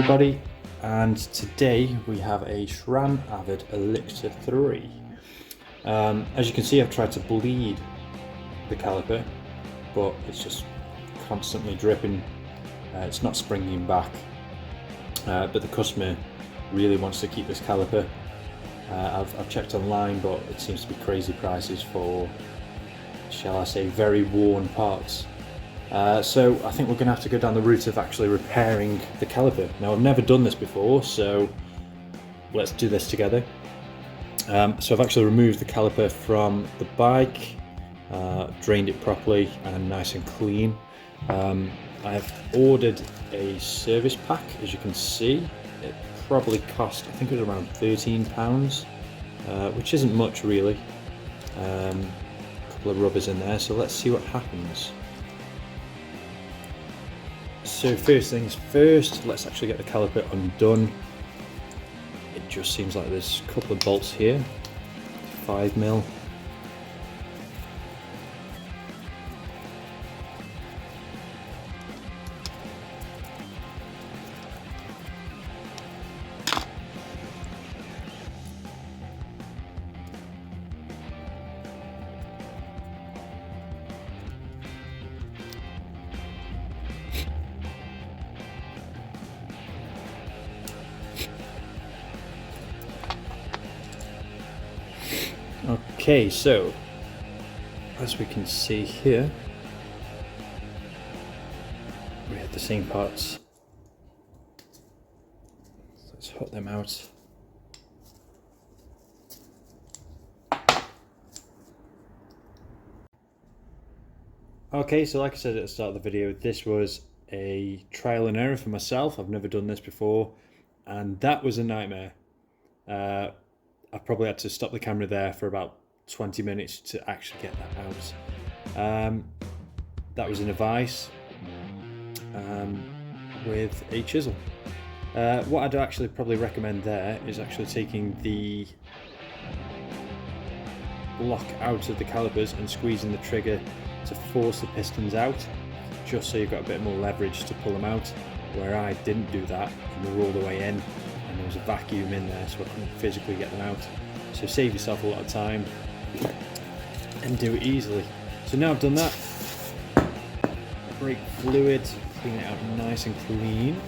everybody, and today we have a Sram Avid Elixir 3. As you can see, I've tried to bleed the caliper, but it's just constantly dripping. It's not springing back, but the customer really wants to keep this caliper. I've checked online, but it seems to be crazy prices for, shall I say, very worn parts. So I think we're going to have to go down the route of actually repairing the caliper. Now, I've never done this before, so let's do this together. So I've actually removed the caliper from the bike, drained it properly and nice and clean. I've ordered a service pack, as you can see. It probably cost, I think it was around £13, which isn't much really. A couple of rubbers in there, so let's see what happens. So first things first, let's actually get the caliper undone. It just seems like there's a couple of bolts here, 5mm. Okay, so as we can see here, we have the same parts. So let's hot them out. Okay, so like I said at the start of the video, this was a trial and error for myself. I've never done this before, and that was a nightmare. I probably had to stop the camera there for about 20 minutes to actually get that out. That was in a vise with a chisel. What I'd actually probably recommend there is actually taking the block out of the calipers and squeezing the trigger to force the pistons out, just so you've got a bit more leverage to pull them out, where I didn't do that and they were all the way in and there was a vacuum in there, so I couldn't physically get them out. So save yourself a lot of time and do it easily. So now I've done that, brake fluid, clean it out nice and clean.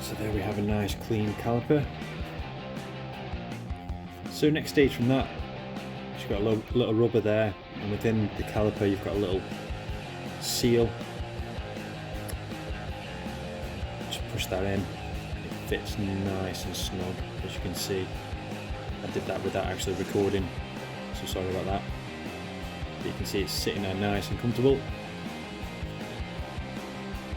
So there we have a nice clean caliper. So next stage from that, you've got a little rubber there, and within the caliper you've got a little seal. Just push that in. It fits nice and snug, as you can see. I did that without actually recording, so sorry about that. But you can see it's sitting there nice and comfortable.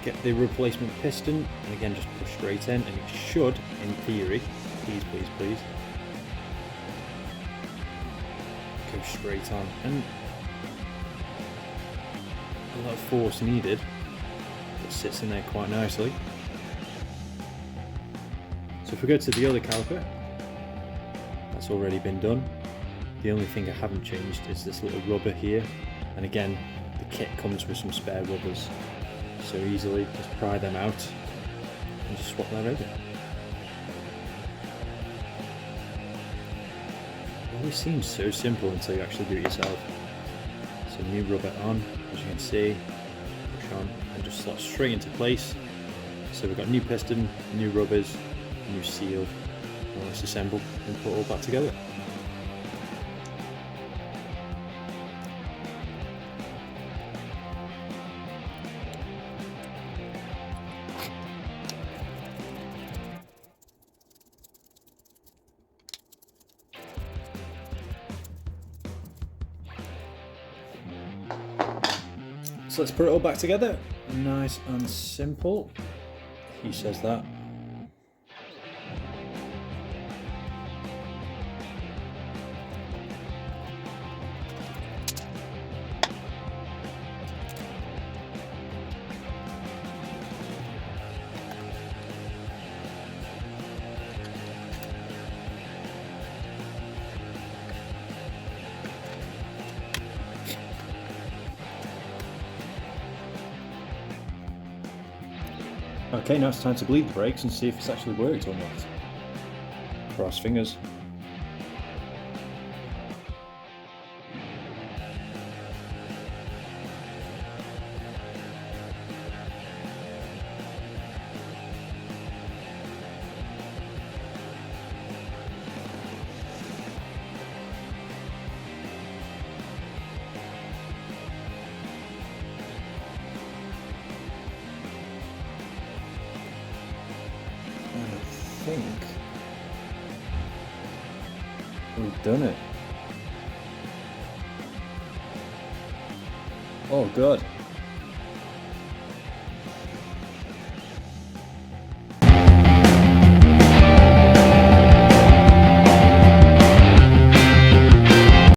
Get the replacement piston, and again just push straight in, and it should, in theory, please, go straight on. And a lot of force needed, but sits in there quite nicely. So if we go to the other caliper, that's already been done. The only thing I haven't changed is this little rubber here, and again the kit comes with some spare rubbers, so easily just pry them out and just swap that over. It always seems so simple until you actually do it yourself. So new rubber on, as you can see, push on and just slots straight into place. So we've got new piston, new rubbers, new seal. Well, let's assemble and put it all back together. So let's put it all back together. Nice and simple. He says that. Okay, now it's time to bleed the brakes and see if it's actually worked or not. Cross fingers. I think we've done it. Oh god.